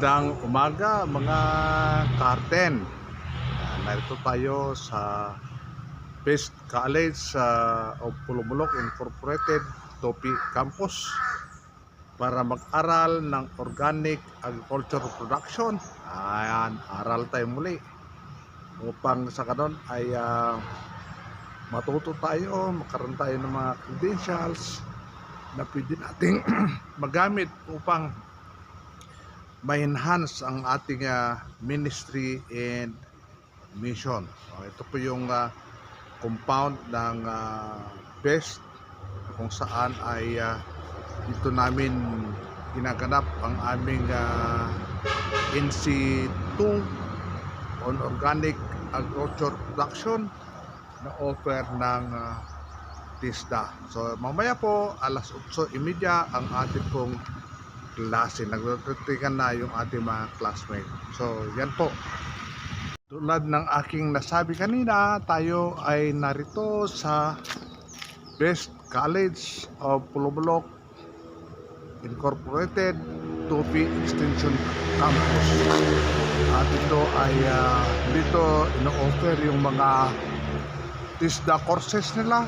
Magandang umaga mga Karten. Narito tayo sa Best College of Pulumulok Incorporated, Topi Campus para mag-aral ng Organic Agriculture Production. Ayan, aral tayo muli upang sa kanon ay matuto tayo, magkaroon tayo ng mga credentials na pwede nating magamit upang ma-enhance ang ating ministry and mission. Ito po yung compound ng BEST kung saan ay dito namin ginaganap ang aming NC2 on Organic Agriculture Production na offer ng TISDA. So mamaya po alas 8:30 ang ating pong klase. Nagtutikan na yung ating mga classmate. So yan po, tulad ng aking nasabi kanina, tayo ay narito sa Best College of Pulumulok Incorporated, Topi Extension Campus. At ito ay dito ino-offer yung mga TISDA courses nila,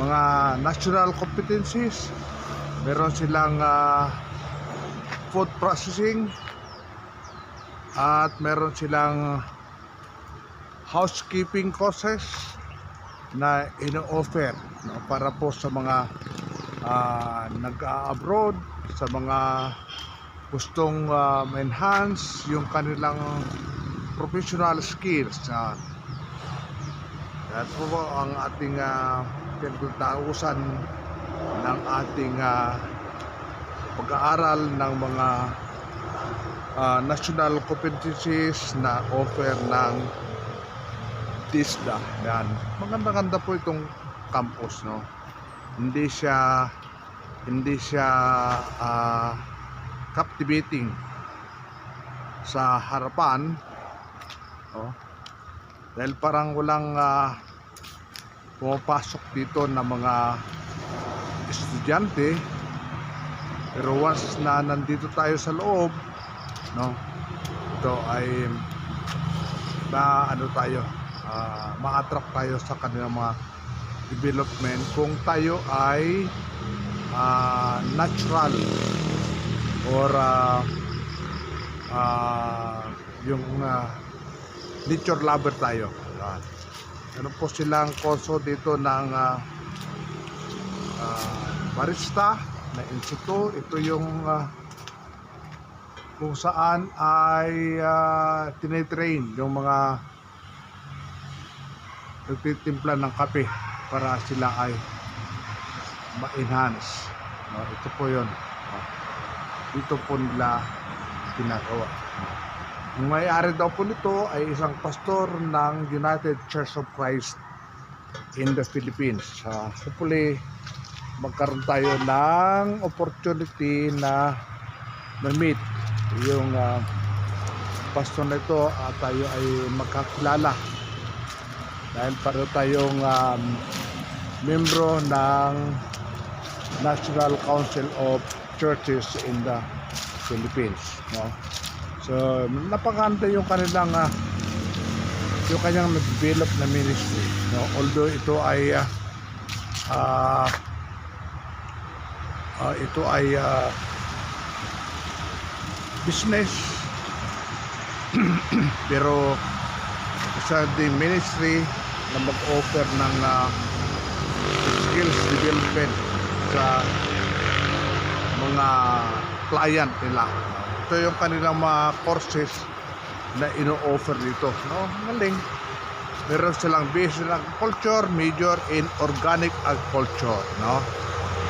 mga national competencies. Meron silang food processing at meron silang housekeeping courses na ino-offer para po sa mga nag-abroad, sa mga gustong enhance yung kanilang professional skills. Yan po ang ating pinagtausan ng ating pag-aaral ng mga national competencies na offer ng TISDA. Yan. Maganda-ganda po itong campus, no? Hindi siya captivating sa harapan, no? Dahil parang walang pumapasok dito na mga estudyante. Pero once na nandito tayo sa loob, no, ito ay ma-attract tayo sa kanilang mga development kung tayo ay natural or yung nature lover tayo. Meron po silang kurso dito ng barista na instituto. Ito yung kung saan ay tinitrain yung mga nagtitimpla ng kape para sila ay ma-enhance. Ito po yun. Dito po nila ginagawa. Ang may-ari daw po nito ay isang pastor ng United Church of Christ in the Philippines. Hopefully magkaroon tayo ng opportunity na ma-meet yung pastor na ito at tayo ay magkakilala dahil pareho tayong membro ng National Council of Churches in the Philippines, no? So napakaganda yung kanilang yung kanyang na-develop na ministry, no? Although ito ay business pero sa the ministry na mag-offer ng skills development sa mga client nila. Ito yung kanilang mga courses na ino-offer dito, no? Galing. Meron silang basic in agriculture, major in organic agriculture, no?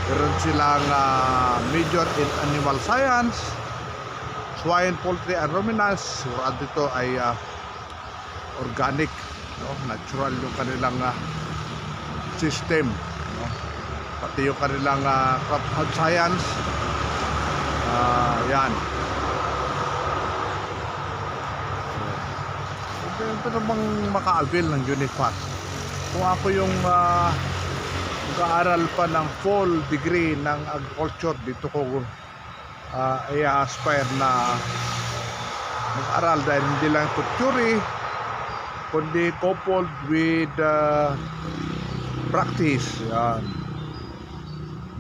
Meron silang major in animal science, swine, poultry, and ruminants. At dito ay organic, no? Natural yung kanilang system, no? Pati yung kanilang crop science. Yan. Ito namang maka-avail ng UNIFAT. Kung ako yung mag-aaral pa ng full degree ng agriculture, dito ko ay aspire na mag-aral dahil hindi lang ito theory kundi coupled with practice. Yan.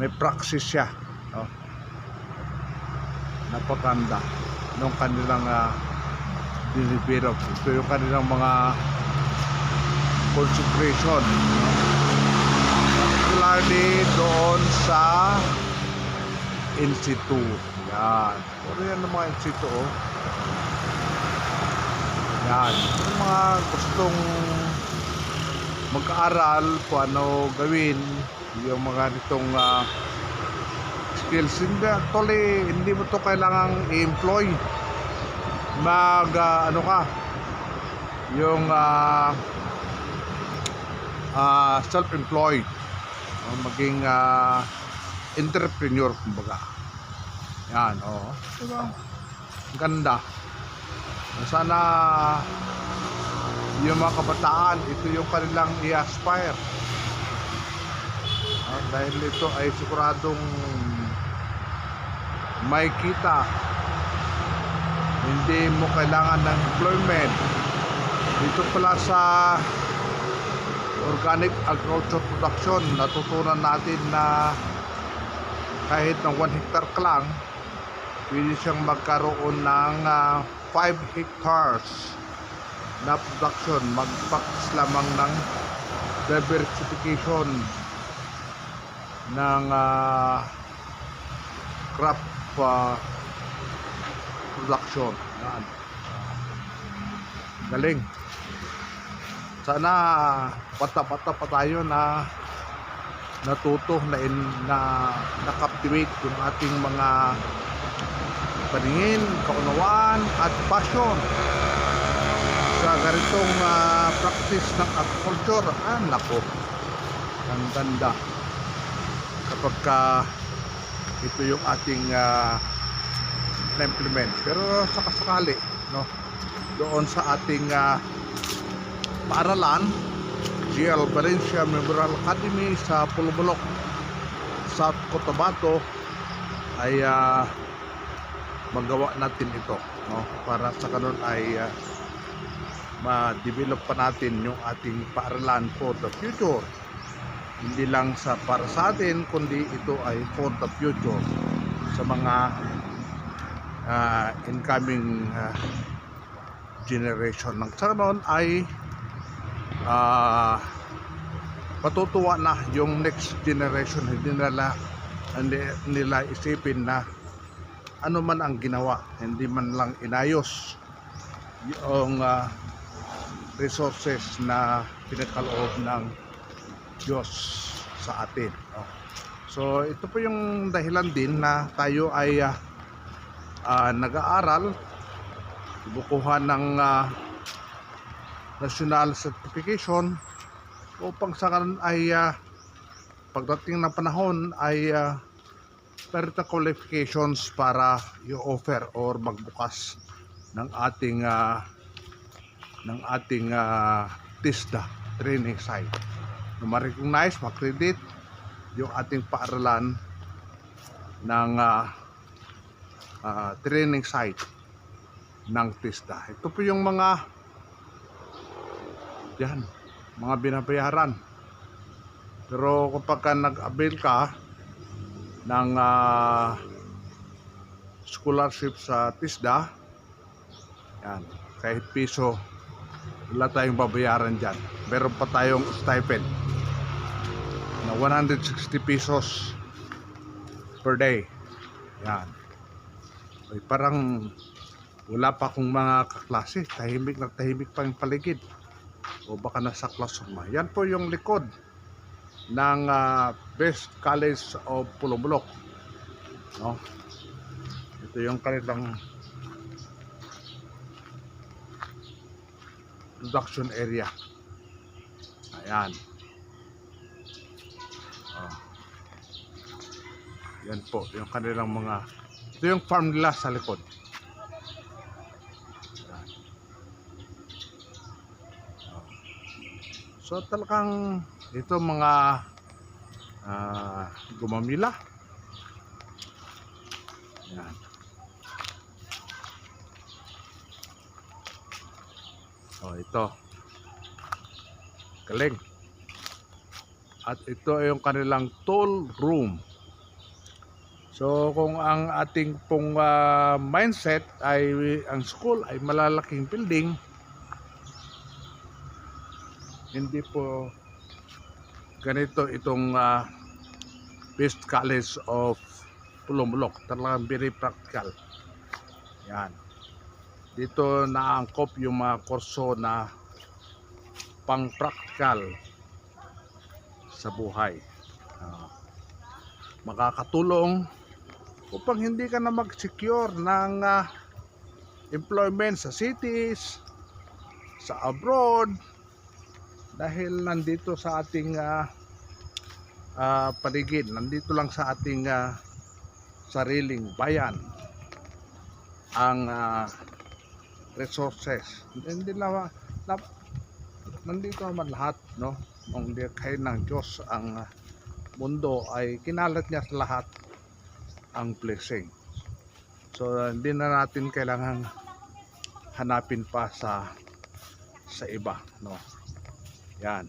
May praxis siya, no? Napakanda nung kanilang dinidevelop. Ito yung kanilang mga concentration, no? Particularly doon sa institute. Yan. Puro yan ng mga institute, oh. Yan. Yung mga gustong mag-aaral kung ano gawin, yung mga nitong skills. Hindi, actually, hindi mo to kailangang i-employ. Ano ka, yung self-employed, maging entrepreneur, kumbaga. Yan, oh. Diba? Ganda. Sana yung mga kabataan, ito yung kanilang i-aspire. Dahil ito ay siguradong may kita. Hindi mo kailangan ng employment. Dito pala sa organic agriculture production, natutunan natin na kahit ng 1 hectare ka lang, pwede siyang magkaroon ng 5 hectares na production. Mag-practice lamang ng diversification ng crop production. Yan. Galing. Sana pata-pata pa tayo na natuto na captivate yung ating mga paningin, kaunawaan at passion sa ganitong practice ng agriculture. Nako, ang ganda kapag ito yung ating na-implement. Pero sakasakali, no, doon sa ating paaralan, GL Valencia Memorial Academy sa Pulubulok, South Cotabato, ay magawa natin ito, no, para sa kanon ay ma-develop pa natin yung ating paaralan for the future. Hindi lang para sa atin, kundi ito ay for the future sa mga incoming generation. Nang sa kanon ay matutuwa na yung next generation. Hindi nila isipin na ano man ang ginawa, hindi man lang inayos yung resources na pinakaloob ng Diyos sa atin, no? So ito po yung dahilan din na tayo ay nag-aaral, bukuhan ng national certification upang sa kanan ay pagdating ng panahon ay meron na qualifications para i-offer or magbukas ng ating TISDA training site na ma-recognize, ma-credit yung ating paaralan ng training site ng TISDA. Ito po yung mga binabayaran. Pero kapag nag-avail ka ng scholarship sa TISDA, yan, kahit piso wala tayong babayaran dyan. Meron pa tayong stipend na 160 pesos per day. Yan. Ay, parang wala pa akong mga kaklase, tahimik na tahimik pa yung paligid, o baka nasa classroom. Yan po yung likod ng Best College of Pulubulok, no? Ito yung kanilang production area. Ayan. Yan po yung kanilang mga, ito yung farm nila sa likod. Ayan. So talagang ito mga gumamila. Ayan. Oh, ito. Galing. At ito ay yung kanilang tool room. So kung ang ating pong mindset ay ang school ay malalaking building, hindi po ganito itong Best College of Pulumulok. Talagang very practical. Yan. Dito naangkop yung mga kurso na pang-practical sa buhay. Makakatulong upang hindi ka na mag-secure ng employment sa cities, sa abroad, dahil nandito sa ating paligid, nandito lang sa ating sariling bayan ang resources. Hindi na, nandito naman lahat, no? Kung kayo ng Diyos ang mundo ay kinalat niya sa lahat ang blessing. So hindi na natin kailangan hanapin pa sa iba, no? Yan.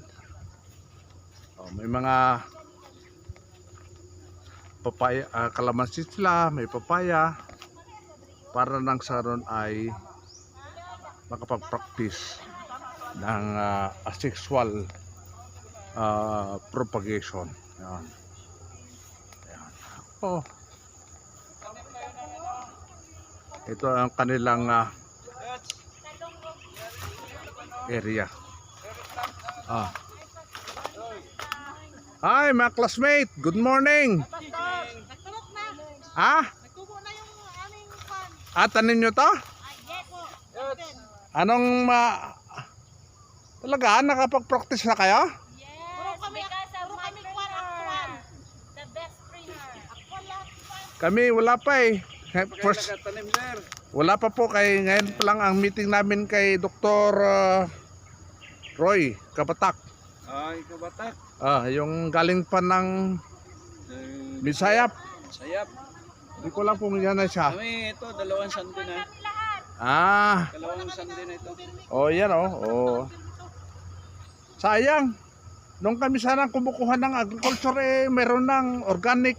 May mga papaya, kalamansi sila, may papaya para nang sa ron ay makapag-practice ng asexual propagation. Yan. Yan. Ito ang kanilang area. Hi mga classmate, good morning. Nagtubo na yung aming fan. Tanin nyo to? Anong talaga nakapag-practice na kayo? Puro kami kwan aktuan. The best trainer. Aktuan lahat. Kami wala pa eh. First, wala pa po kay ngayon pa lang ang meeting namin kay Dr. Roy Kabatak. Kabatak. Yung galing pa ng Bisayap. Sayap. Hindi ko lang kung yan na siya. Kami ito, dalawang Sunday na. Dalawang Sunday na ito. Yan sayang. Nung kami sana kumukuha ng agriculture meron ng organic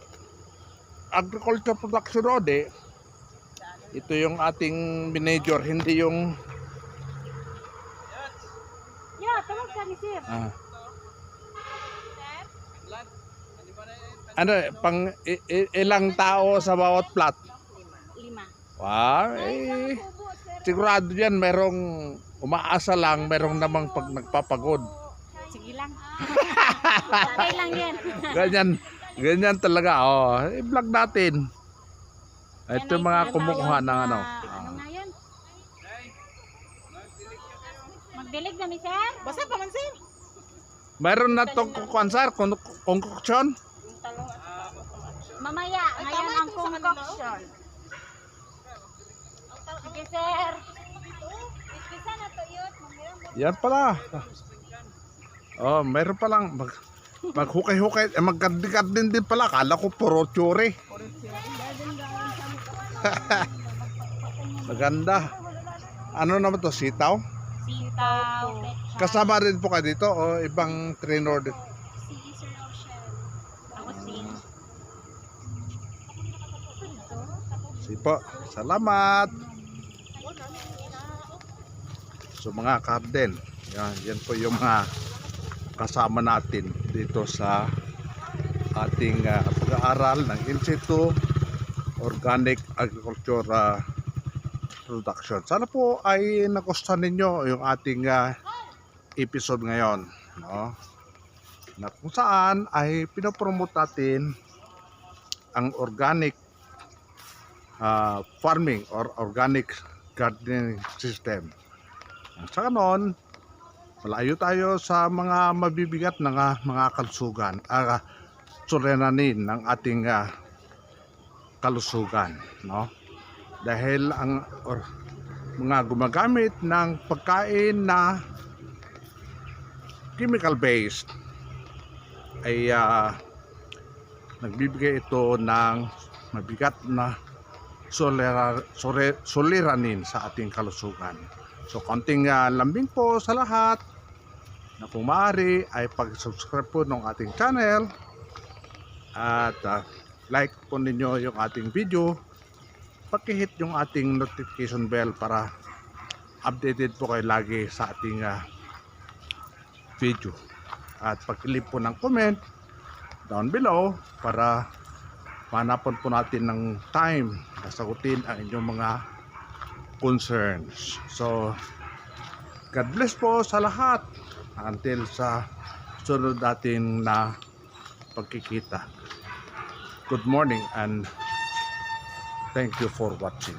agriculture production road Ito yung ating manager, hindi yung Tawag ka ni Sir. ano, pang ilang tao sa bawat plot? 5. Wow, sigurado yan merong umaasa lang, merong namang pag nagpapagod. Sige lang. Okay lang yan. Ganyan talaga. I-vlog natin. Ito yung mga kumukuha ng ano. Ano na yan? Magdilig na ni Sir? Basta pa man Sir. Mayroon na itong kukansar, concoction. Mamaya, ngayon ang concoction. Sige Sir. Ispisa na to yun. Yan pala. Mayroon pa lang. Maghukay-hukay. Magkardi-kardi din pala. Kala ko puro tsuri. Maganda. Ano naman to? Sitaw? Sitaw. Kasama rin po kayo dito o ibang trainer dito? Si Sir Rochelle. Ako si. Sipo. Salamat. So mga karden. Yan po yung mga kasama natin dito sa ating pag-aaral ng In-Situ Organic Agriculture Production. Sana po ay nagustuhan ninyo yung ating episode ngayon, no? Na kung saan ay pinopromote natin ang organic farming or organic gardening system. Sa ganon, malayo tayo sa mga mabibigat na mga kalusugan, suliranin ng ating kalusugan, no? Dahil ang mga gumagamit ng pagkain na chemical based ay nagbibigay ito ng mabigat na suliranin sa ating kalusugan. So konting lambing po sa lahat na kung maaari ay pag-subscribe po ng ating channel at like po ninyo yung ating video, paki-hit yung ating notification bell para updated po kayo lagi sa ating video, at pag-leave po ng comment down below para manapan po natin ng time na sagutin ang inyong mga concerns. So God bless po sa lahat until sa sunod natin na pagkikita. Good morning and thank you for watching.